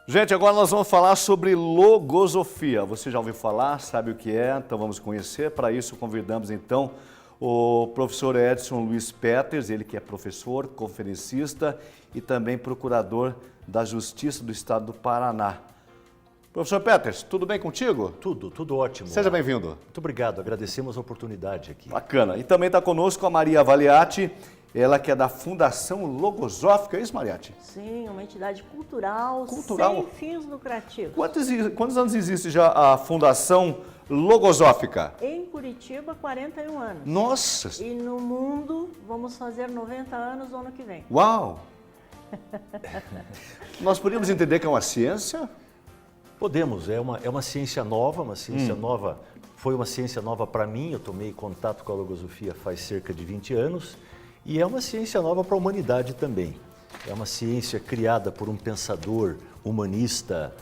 Gente, agora nós vamos falar sobre logosofia. Você já ouviu falar, sabe o que é? Então vamos conhecer. Para isso convidamos então o professor Edson Luiz Peters, ele que é professor, conferencista e também procurador da Justiça do Estado do Paraná. Professor Peters, tudo bem contigo? Tudo ótimo. Seja bem-vindo. Muito obrigado, agradecemos a oportunidade aqui. Bacana. E também está conosco a Maria Valiati, ela que é da Fundação Logosófica, é isso, Mariati? Sim, uma entidade cultural, Cultural. sem fins lucrativos. Quantos anos existe já a Fundação Logosófica? Em Curitiba, 41 anos. Nossa! E no mundo, vamos fazer 90 anos no ano que vem. Uau! Nós podemos entender que é uma ciência? Podemos, é uma ciência nova, foi uma ciência nova para mim, eu tomei contato com a logosofia faz cerca de 20 anos, e é uma ciência nova para a humanidade também. É uma ciência criada por um pensador humanista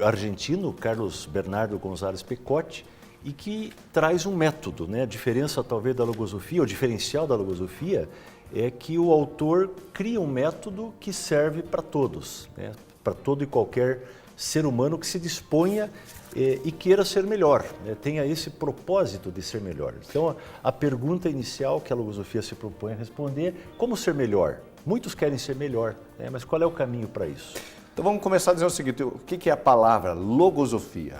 argentino, Carlos Bernardo González Pecotti, e que traz um método, né? A diferença talvez da logosofia, o diferencial da logosofia, é que o autor cria um método que serve para todos, né? Para todo e qualquer ser humano que se disponha e queira ser melhor, né? Tenha esse propósito de ser melhor. Então, a pergunta inicial que a logosofia se propõe a responder, como ser melhor? Muitos querem ser melhor, né? Mas qual é o caminho para isso? Então vamos começar a dizer o seguinte, o que é a palavra logosofia?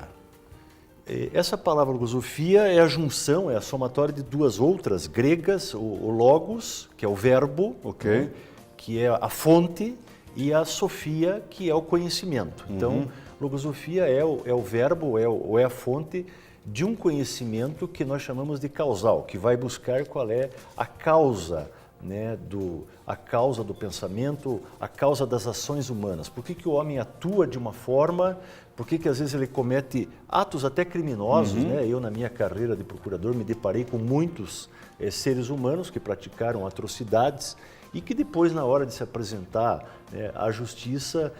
Essa palavra logosofia é a junção, é a somatória de duas outras gregas, o logos, que é o verbo, Ok. que é a fonte, e a sofia, que é o conhecimento. Então, logosofia é o verbo, ou é a fonte de um conhecimento que nós chamamos de causal, que vai buscar qual é a causa, né, a causa do pensamento, a causa das ações humanas. Por que o homem atua de uma forma, por que às vezes ele comete atos até criminosos, né? Eu, na minha carreira de procurador, me deparei com muitos seres humanos que praticaram atrocidades e que depois, na hora de se apresentar à justiça,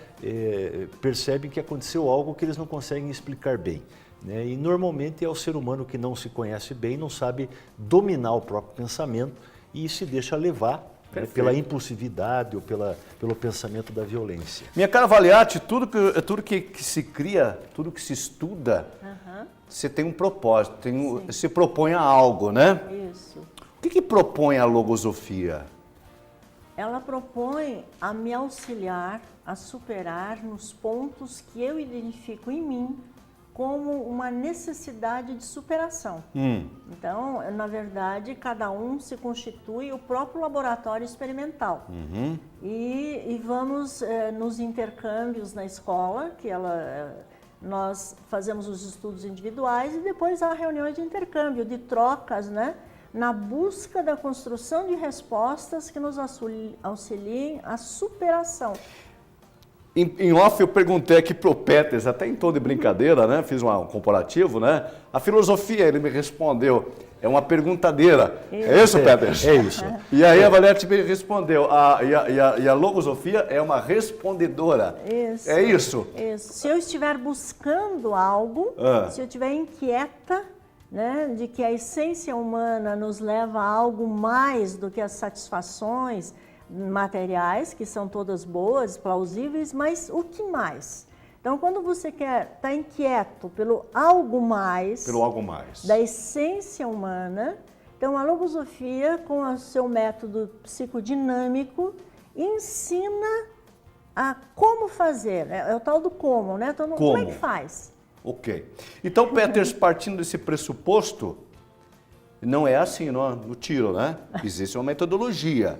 percebem que aconteceu algo que eles não conseguem explicar bem, né? E normalmente é o ser humano que não se conhece bem, não sabe dominar o próprio pensamento e se deixa levar, né, pela impulsividade ou pelo pensamento da violência. Minha cara Valiati, tudo que se cria, tudo que se estuda, você tem um propósito, se propõe a algo, né? Isso. O que propõe a logosofia? Ela propõe a me auxiliar a superar nos pontos que eu identifico em mim como uma necessidade de superação. Então, na verdade, cada um se constitui o próprio laboratório experimental. E vamos nos intercâmbios na escola, que nós fazemos os estudos individuais e depois há reuniões de intercâmbio, de trocas, né? Na busca da construção de respostas que nos auxiliem à superação. Em off eu perguntei aqui pro Peters, até em tom de brincadeira, né? Fiz um comparativo, né? A filosofia, ele me respondeu, é uma perguntadeira. É isso, Peters? É isso. E aí a Valete me respondeu, e a logosofia é uma respondedora. Isso. É isso? Isso. Se eu estiver buscando algo, se eu estiver inquieta, né, de que a essência humana nos leva a algo mais do que as satisfações materiais, que são todas boas, plausíveis, mas o que mais? Então, quando você está inquieto pelo algo mais, da essência humana, então a logosofia, com o seu método psicodinâmico, ensina a como fazer, é o tal do como, né? Então, como é que faz? Ok. Então, Peters, partindo desse pressuposto, não é assim no tiro, né? Existe uma metodologia.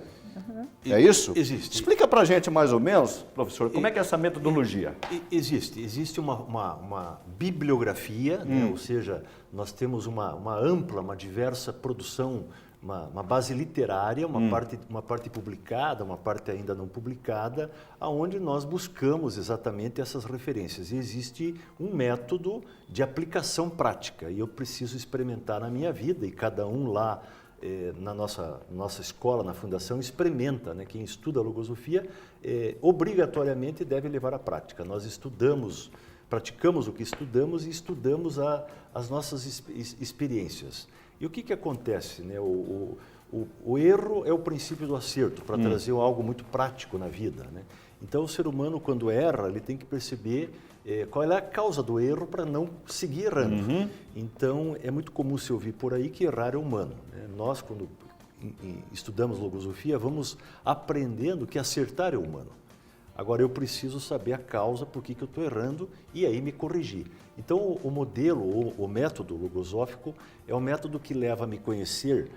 É isso? Existe. Explica pra gente mais ou menos, professor, como é que é essa metodologia? Existe uma bibliografia, né? Ou seja, nós temos uma ampla, uma diversa produção, uma base literária, uma parte publicada, uma parte ainda não publicada, aonde nós buscamos exatamente essas referências. E existe um método de aplicação prática, e eu preciso experimentar na minha vida, e cada um lá na nossa escola, na fundação, experimenta, né? Quem estuda a logosofia obrigatoriamente deve levar à prática. Nós praticamos o que estudamos e estudamos as nossas experiências. E o que acontece, né? O erro é o princípio do acerto, para trazer algo muito prático na vida, né? Então, o ser humano, quando erra, ele tem que perceber qual é a causa do erro para não seguir errando. Então, é muito comum se ouvir por aí que errar é humano, né? Nós, quando estudamos logosofia, vamos aprendendo que acertar é humano. Agora, eu preciso saber a causa, por que eu estou errando, e aí me corrigir. Então, o modelo, o método logosófico, é um método que leva a me conhecer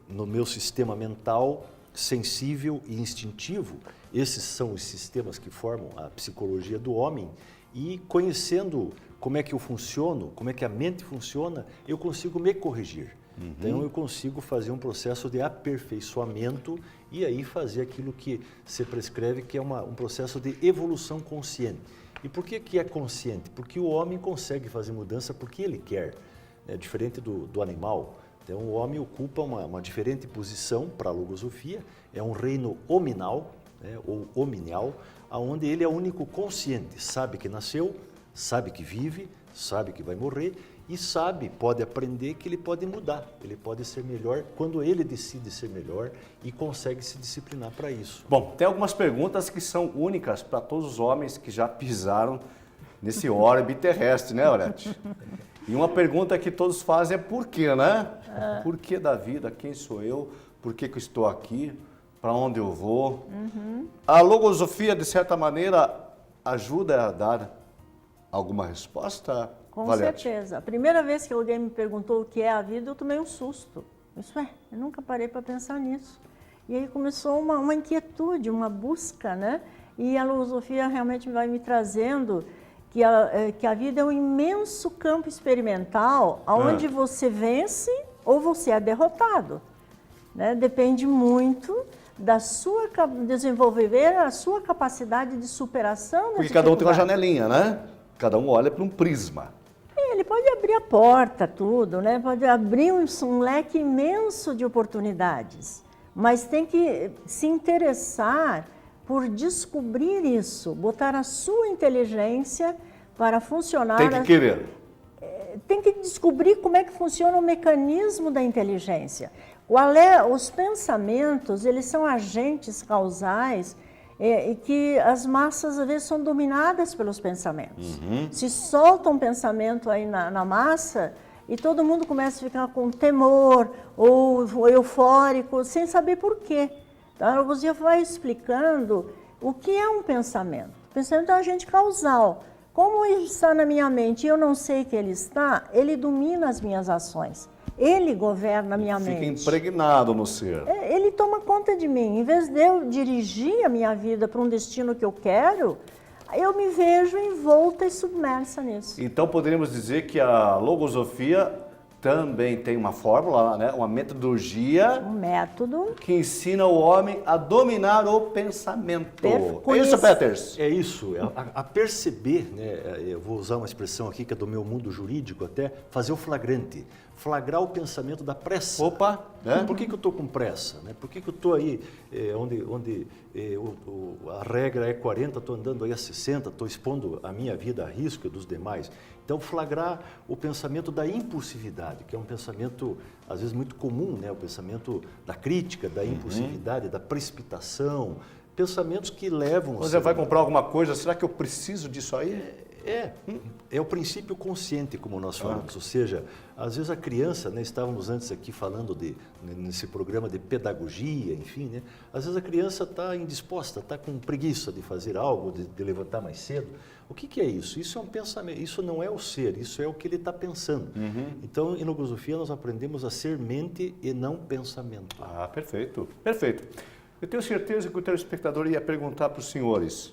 no meu sistema mental, sensível e instintivo. Esses são os sistemas que formam a psicologia do homem, e conhecendo como é que eu funciono, como é que a mente funciona, eu consigo me corrigir. Então eu consigo fazer um processo de aperfeiçoamento e aí fazer aquilo que se prescreve, que é um processo de evolução consciente. E por que é consciente? Porque o homem consegue fazer mudança porque ele quer, né? Diferente do animal. Então o homem ocupa uma diferente posição para a logosofia, é um reino hominal, né? Ou hominial, onde ele é o único consciente, sabe que nasceu, sabe que vive, sabe que vai morrer, e sabe, pode aprender que ele pode mudar, ele pode ser melhor quando ele decide ser melhor e consegue se disciplinar para isso. Bom, tem algumas perguntas que são únicas para todos os homens que já pisaram nesse orbe terrestre, né, Aurete? E uma pergunta que todos fazem é por quê, né? Por que da vida? Quem sou eu? Por que eu estou aqui? Para onde eu vou? A logosofia, de certa maneira, ajuda a dar alguma resposta? Com Valete? certeza. A primeira vez que alguém me perguntou o que é a vida, eu tomei um susto. Isso eu nunca parei para pensar nisso. E aí começou uma inquietude, uma busca, né? E a logosofia realmente vai me trazendo que a vida é um imenso campo experimental, onde você vence ou você é derrotado, né? Depende muito da sua desenvolver a sua capacidade de superação. Porque cada um tem uma janelinha, né? Cada um olha para um prisma. Ele pode abrir a porta, tudo, né? Pode abrir um leque imenso de oportunidades, mas tem que se interessar por descobrir isso, botar a sua inteligência para funcionar. Tem que querer. Tem que descobrir como é que funciona o mecanismo da inteligência. Os pensamentos, eles são agentes causais e que as massas, às vezes, são dominadas pelos pensamentos. Se solta um pensamento aí na massa e todo mundo começa a ficar com temor ou eufórico, sem saber por quê. Então, a logosofia vai explicando o que é um pensamento. O pensamento é um agente causal. Como ele está na minha mente e eu não sei que ele está, ele domina as minhas ações. Ele governa a minha mente. Fica impregnado no ser. Ele toma conta de mim. Em vez de eu dirigir a minha vida para um destino que eu quero, eu me vejo envolta e submersa nisso. Então poderíamos dizer que a logosofia também tem uma fórmula, né? Uma metodologia. Um método Que ensina o homem a dominar o pensamento. É isso, Peters? É isso, a perceber, né? Eu vou usar uma expressão aqui que é do meu mundo jurídico até, fazer o flagrante. Flagrar o pensamento da pressa. Opa! Né? Por que eu estou com pressa? Né? Por que eu estou aí onde a regra é 40, estou andando aí a 60, estou expondo a minha vida a risco e dos demais? Então, flagrar o pensamento da impulsividade, que é um pensamento, às vezes, muito comum, né? O pensamento da crítica, da impulsividade, da precipitação, pensamentos que levam... Você vai comprar alguma coisa, será que eu preciso disso aí? É o princípio consciente, como nós falamos, ou seja, às vezes a criança, né, estávamos antes aqui falando nesse programa de pedagogia, enfim, né, às vezes a criança está indisposta, está com preguiça de fazer algo, de levantar mais cedo. O que é isso? Isso é um pensamento, isso não é o ser, isso é o que ele está pensando. Então, em logosofia, nós aprendemos a ser mente e não pensamento. Ah, perfeito, perfeito. Eu tenho certeza que o telespectador ia perguntar para os senhores,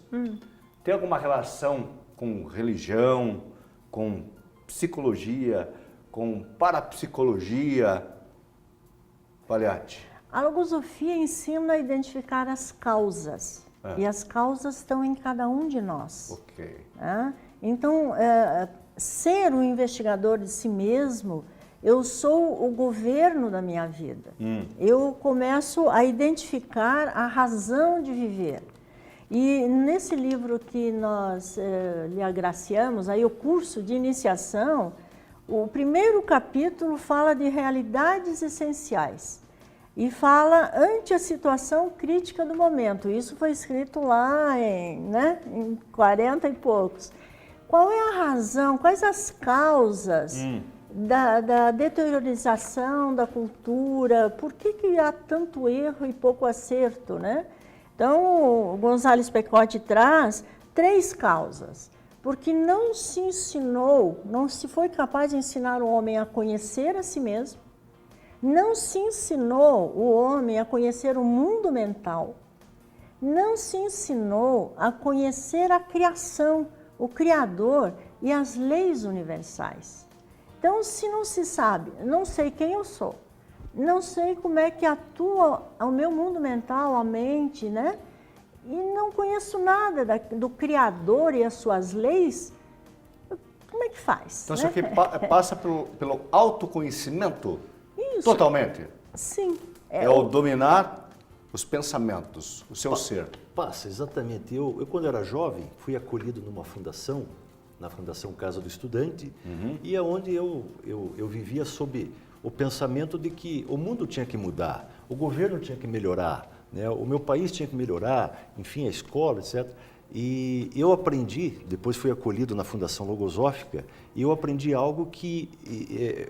tem alguma relação com religião, com psicologia, com parapsicologia? Valete. A logosofia ensina a identificar as causas. E as causas estão em cada um de nós. Ok. Então, ser um investigador de si mesmo, eu sou o governo da minha vida. Eu começo a identificar a razão de viver. E nesse livro que nós lhe agraciamos, aí o curso de iniciação, o primeiro capítulo fala de realidades essenciais. e fala ante a situação crítica do momento. Isso foi escrito lá em 40 e poucos. Qual é a razão, quais as causas da deteriorização da cultura? Por que há tanto erro e pouco acerto, né? Então, o Gonzales Pecote traz 3 causas. Porque não se ensinou, não se foi capaz de ensinar o homem a conhecer a si mesmo, não se ensinou o homem a conhecer o mundo mental, não se ensinou a conhecer a criação, o Criador e as leis universais. Então, se não se sabe, não sei quem eu sou, não sei como é que atua o meu mundo mental, a mente, né? E não conheço nada do Criador e as suas leis, como é que faz? Então, né? isso aqui passa pelo autoconhecimento? Isso. Totalmente? Sim. É o dominar os pensamentos, o seu ser. Passa, exatamente. Eu, quando era jovem, fui acolhido numa fundação, na Fundação Casa do Estudante, e é onde eu vivia sob o pensamento de que o mundo tinha que mudar, o governo tinha que melhorar, né? O meu país tinha que melhorar, enfim, a escola, etc. E eu aprendi, depois fui acolhido na Fundação Logosófica, e eu aprendi algo que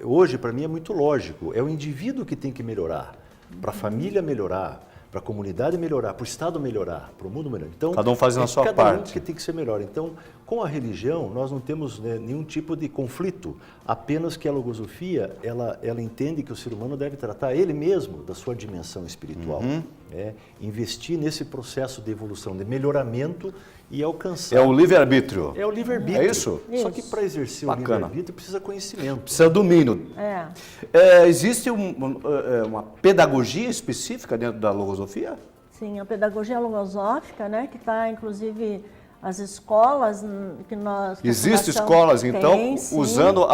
hoje para mim é muito lógico, é o indivíduo que tem que melhorar, para a família melhorar, para a comunidade melhorar, para o Estado melhorar, para o mundo melhorar. Então, cada um fazendo a sua cada parte. um que tem que ser melhor. Então, com a religião, nós não temos, né, nenhum tipo de conflito, apenas que a logosofia, ela entende que o ser humano deve tratar ele mesmo da sua dimensão espiritual. Investir nesse processo de evolução, de melhoramento e alcançar. É o livre-arbítrio. É o livre-arbítrio. É isso? Só que para exercer o livre-arbítrio precisa conhecimento. Precisa domínio. Existe uma pedagogia específica dentro da logosofia? Sim, a pedagogia logosófica, né, que está, inclusive, as escolas que nós... Existem escolas, então, usando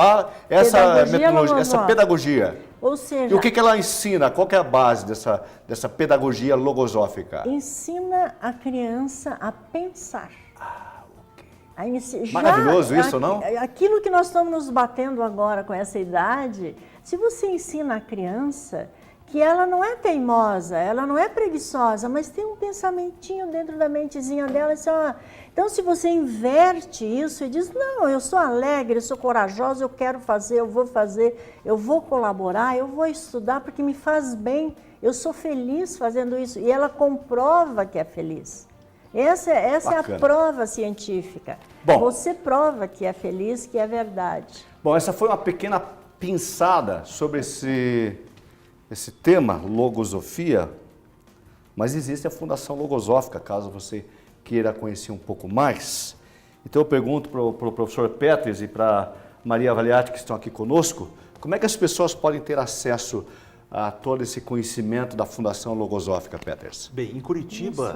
essa pedagogia. Ou seja... E o que ela ensina? Qual que é a base dessa pedagogia logosófica? Ensina a criança a pensar. Maravilhoso isso, não? Aquilo que nós estamos nos batendo agora com essa idade, se você ensina a criança que ela não é teimosa, ela não é preguiçosa, mas tem um pensamentinho dentro da mentezinha dela. Assim, então, se você inverte isso e diz, não, eu sou alegre, eu sou corajosa, eu quero fazer, eu vou colaborar, eu vou estudar porque me faz bem, eu sou feliz fazendo isso. E ela comprova que é feliz. Essa é a prova científica. Bom, você prova que é feliz, que é verdade. Bom, essa foi uma pequena pinçada sobre esse tema, logosofia, mas existe a Fundação Logosófica, caso você queira conhecer um pouco mais. Então eu pergunto para o professor Peters e para Maria Valiati, que estão aqui conosco, como é que as pessoas podem ter acesso a todo esse conhecimento da Fundação Logosófica, Peters? Bem, em Curitiba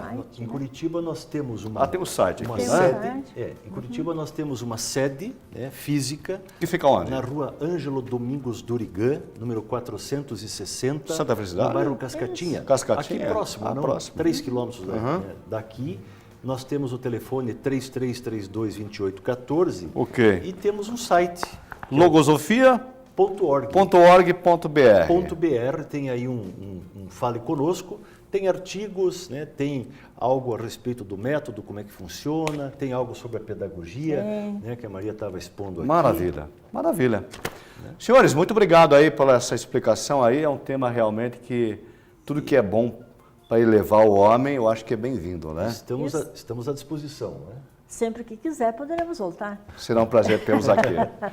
nós temos uma... tem um site aqui, sede. Em Curitiba nós temos uma sede, né, física. Que fica onde? Na rua Ângelo Domingos Durigan, número 460. Santa Felicidade? No bairro Cascatinha. Cascatinha? Aqui próximo, próximo. 3 quilômetros daqui. Nós temos o telefone 3332-2814. Ok. E temos um site. logosofia.org.br. Tem aí um Fale Conosco, tem artigos, né, tem algo a respeito do método, como é que funciona, tem algo sobre a pedagogia, né, que a Maria estava expondo aqui. Maravilha, maravilha. Senhores, muito obrigado aí por essa explicação aí, é um tema realmente que tudo que é bom para elevar o homem, eu acho que é bem-vindo, né? Estamos à disposição, né? Sempre que quiser, poderemos voltar. Será um prazer tê-los aqui.